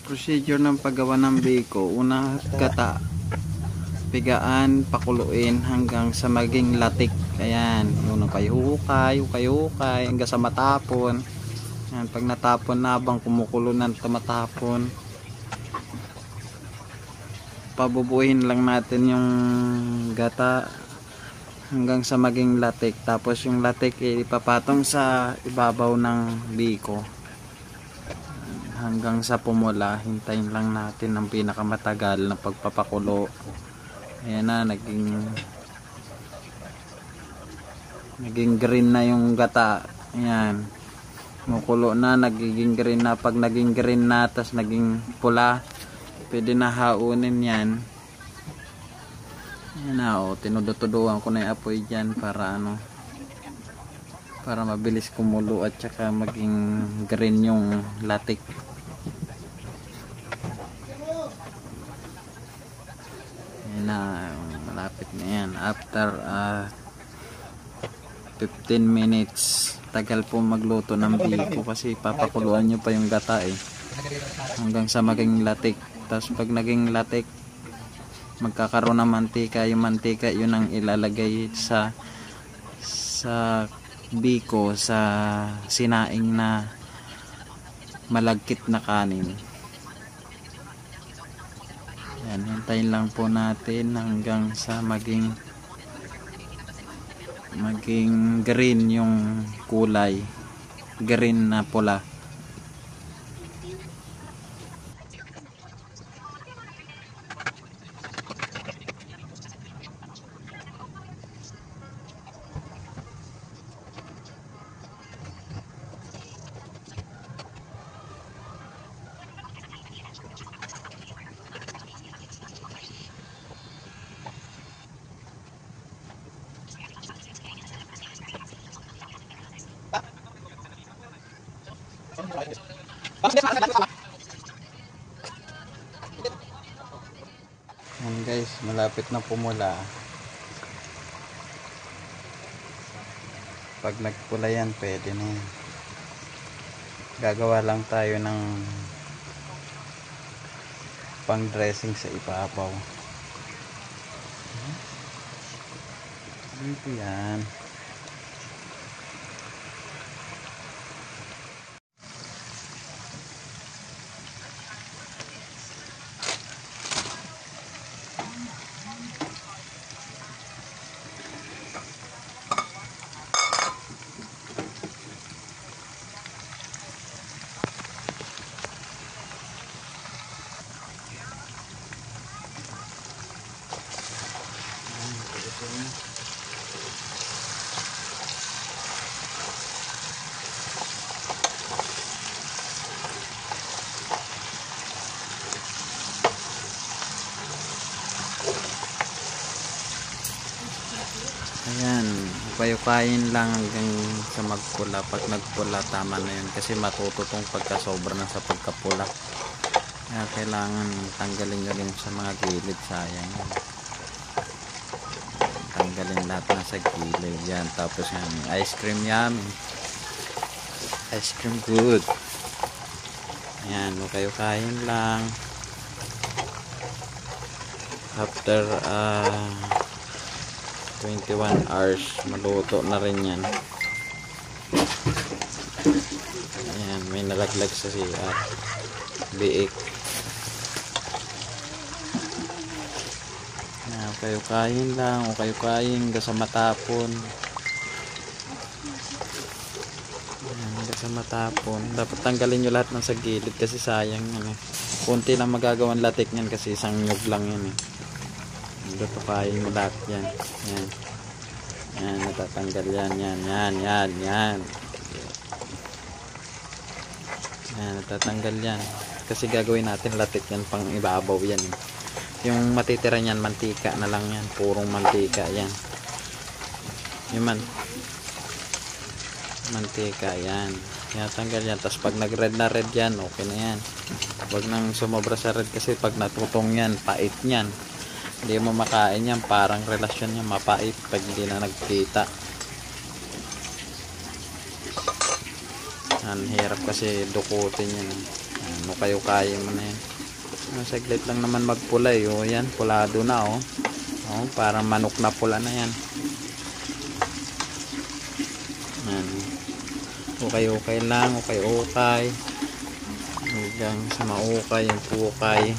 Procedure ng paggawa ng biko. Una, gata. Pigaan, pakuluin hanggang sa maging latik. Ayan, yun kayo hukay hanggang sa matapon. Ayan, pag natapon na, habang kumukulo na matapon, pabubuhin lang natin yung gata hanggang sa maging latik. Tapos yung latik ipapatong sa ibabaw ng biko hanggang sa pumula. Hintayin lang natin ang pinakamatagal na pagpapakulo. Ayan na, naging green na yung gata. Ayan, kumukulo na, nagiging green na. Pag naging green na, tas naging pula, pwede na haunin yan. Ayan na, tinudutuduan ko na yung apoy dyan para para mabilis kumulo at saka maging green yung latik. Ayan na, malapit na yan. After 15 minutes, tagal po magluto ng biko kasi papakuluan nyo pa yung gata hanggang sa maging latik. Tapos pag naging latik, magkakaroon ng mantika. Yung mantika, yun ang ilalagay sa biko, sa sinaing na malagkit na kanin. Yan, hintayin lang po natin hanggang sa maging green yung kulay, green na pula. Yan guys, malapit na pumula. Pag nagpula yan, pwede na yan. Gagawa lang tayo ng pang dressing sa ibabaw. Dito yan. Ayan, upayukayin lang hanggang sa magpula. Pag nagpula, tama na yun kasi matututong pagkasobra na sa pagkapula. Kaya kailangan tanggalin nyo rin sa mga gilid, sayang. Tanggalin lahat na sa gilid yan. Tapos yan, ice cream yummy, ice cream good. Ayan, upayukayin lang. After 21 hours maluto na rin yan. Ayan, may nalaglag sa CR biik. Ayan, kayukayin lang o kayukayin hanggang sa matapon. Ayan, hanggang sa matapon. Dapat tanggalin nyo lahat ng sa gilid kasi sayang yan kunti lang magagawan latik yan kasi isang nyug lang yan Tutukayin mo lahat yan. Yan. Yan, natatanggal yan. Yan. Yan, natatanggal yan. Kasi gagawin natin latik yan pang ibabaw yan. Yung matitira niyan, mantika na lang yan. Purong mantika yan. Yung mantika yan. Tinatanggal yan. Tapos pag nag-red na red yan, okay na yan. Huwag nang sumobra sa red kasi pag natutong yan, pait yan. Hindi mo makain yan, parang relasyon niya mapait pag hindi na nagkita. Yan, hirap kasi dukutin yan. Yan, Ano kayo kaya mo na yan. Saglit lang naman magpula eh. O yan, pulado na oh. Oh, parang manok na pula na yan. Yan. Okay lang, okay. Hanggang sa maukay, yung pukay.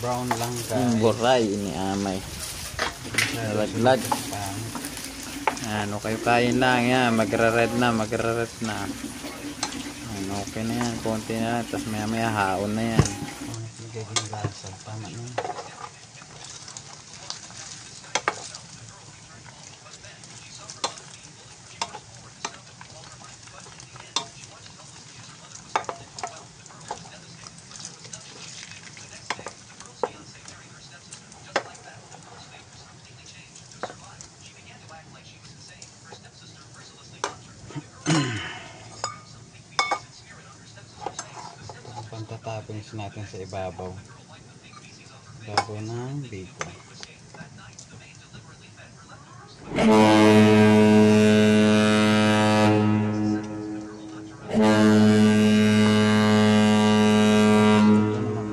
Brown lang ka. Yung buray, iniamay. Laglag. Yan, okay lang yan. Magra-red na. Yan, okay na yan. Konti na. Tapos maya haon na yan. Magiging lasa. Tama na. Pantatapos natin sa ibabaw ng biko.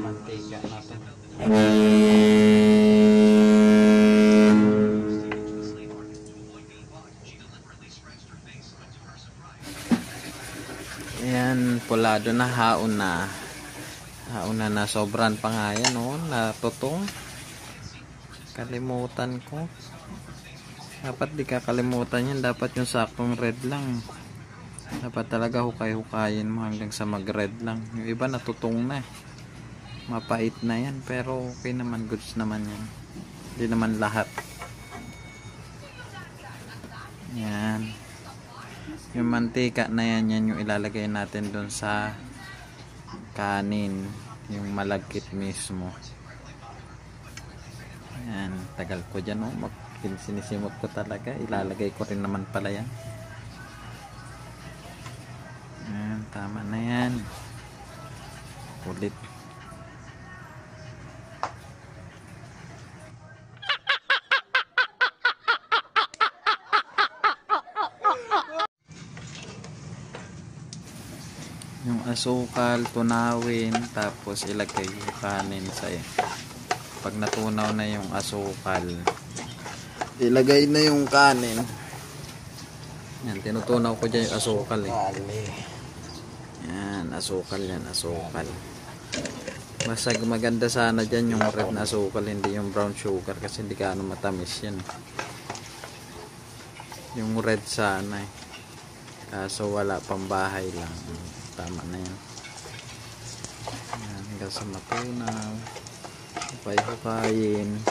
Mantika natin. Ayan, pulado na, haon na. Haon na sobran pa nga yan, oh, natutong. Kalimutan ko. Dapat di kakalimutan yan. Dapat yung saktong red lang. Dapat talaga hukay-hukayin mo hanggang sa mag-red lang. Yung iba natutong na. Mapait na yan. Pero okay naman, goods naman yan. Hindi naman lahat. Yan. Yung mantika na yan, yan yung ilalagay natin dun sa kanin, yung malagkit mismo. Yan, tagal ko dyan, oh. Sinisimot ko talaga. Ilalagay ko rin naman pala yan. Yan, tama na yan. Ulit. Yung asukal, tunawin, tapos ilagay yung kanin sa pag natunaw na yung asukal, ilagay na yung kanin. Yan, tinutunaw ko dyan yung asukal eh. Yan, asukal yan, asukal. Basta maganda sana dyan yung red na asukal, hindi yung brown sugar kasi hindi gaano matamis yan. Yung red sana eh. Kaso wala, pang bahay lang. Tama na yan. Yan, hanggang sa matunaw. Hukay-hukayin.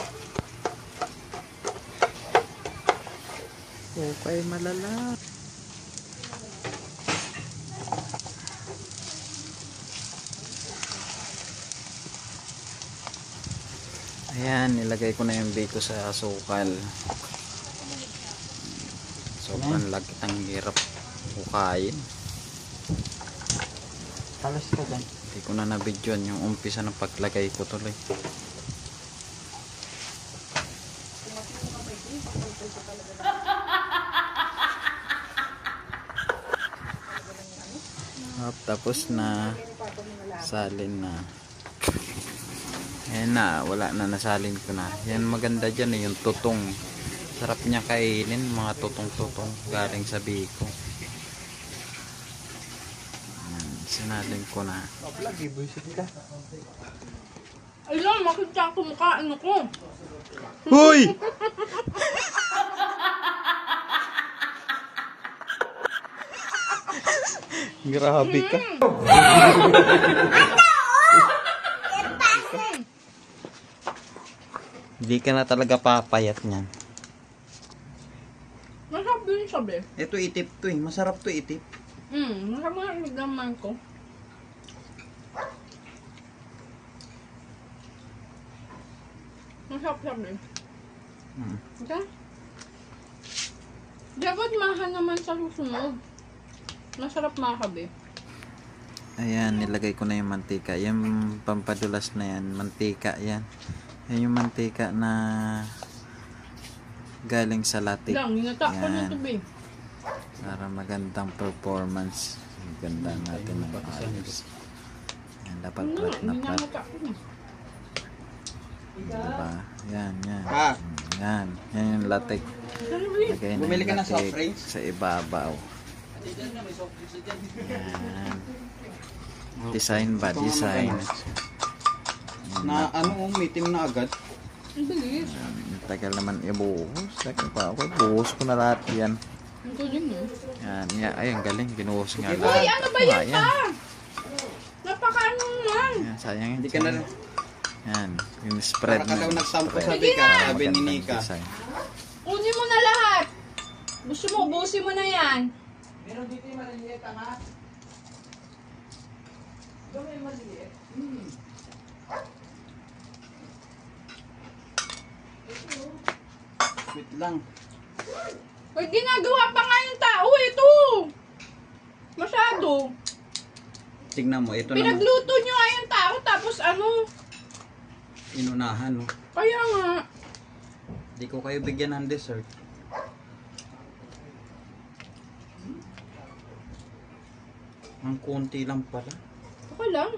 Hukay malala. Ayan, nilagay ko na yung biko sa asukal. Sobrang lagit, ang hirap hukayin. Talas ka dyan. Hindi ko na nabidyoan yung umpisa ng paglagay ko tuloy. Tapos na salin na. Ayan na, wala na, nasalin ko na. Yan maganda dyan eh, yung tutong. Sarap niya kainin, mga tutong-tutong galing sa biko. Ayan, sinalin ko na. Ay lang, makita ko mukha, ano ko. Hoy! Grabe ka. Hindi ka na talaga papayat niyan. Masarap din sabi. Ito itip to eh. Masarap to itip. Masarap nga yung gaman ko. Masarap sabi. Okay? Dapat mahan naman sa susunod. Masarap makabi. Ayan, nilagay ko na yung mantika. Yung pampadulas na yan, mantika yan. Yan yung mantika na galing sa latik. Lang, hinata ko na Yan. ito, babe. Para magandang performance. Ganda natin ng ayos. Yan, Dapat Ano, flat na hindi flat. niya mata. Diba? Yan, yan. Ah. Yan. Yan yung latex. Lagay na Bumili yung ka ng soft latex drinks? sa ibabaw. Yan. Design ba? Design. Na ano, meeting na agad. Ang bilis. Ang tagal naman ibuhos. Tagal pa ako. Buhos ko na lahat yan. Ang galing eh. Yan. Yan. Ay, ang galing. Binuhos nga Uy, lahat. Uy, ano ba yan Ayan. pa? Napakaano naman. Yan, sayang yun. Hindi ka na Yan. Yung spread para ka daw nagsampo Spread. sabi ka, Sige na. sabi ni Magandang Nika. design. Unin mo na lahat. Gusto mo, ubusin mo na yan. Wait lang. Uy, ginagawa pa nga yung tao. Ito. Masyado. Tignan mo, ito naman. Pinagluto nyo nga yung tao, tapos ano. Inunahan, no? Kaya nga. Di ko kayo bigyan ng dessert. Ang konti lang pala. Ako lang.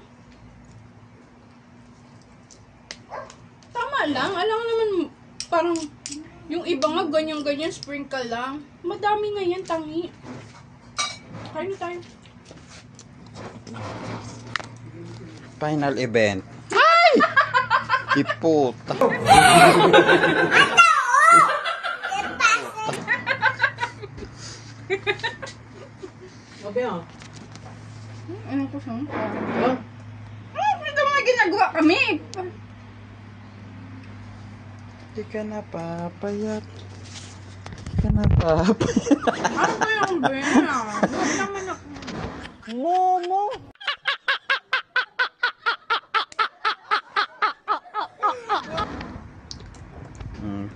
Tama lang. Alam naman, parang yung iba nga ganyan-ganyan, sprinkle lang. Madami na yan, tangi. Kain tayo. Final event. Iputa. Ano ko siya? Ito mga ginagawa kami. Di ka na papayat. Di ka na papayat. Ano ba yung bena? Huwag naman ako. Momo!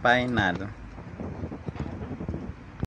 Final.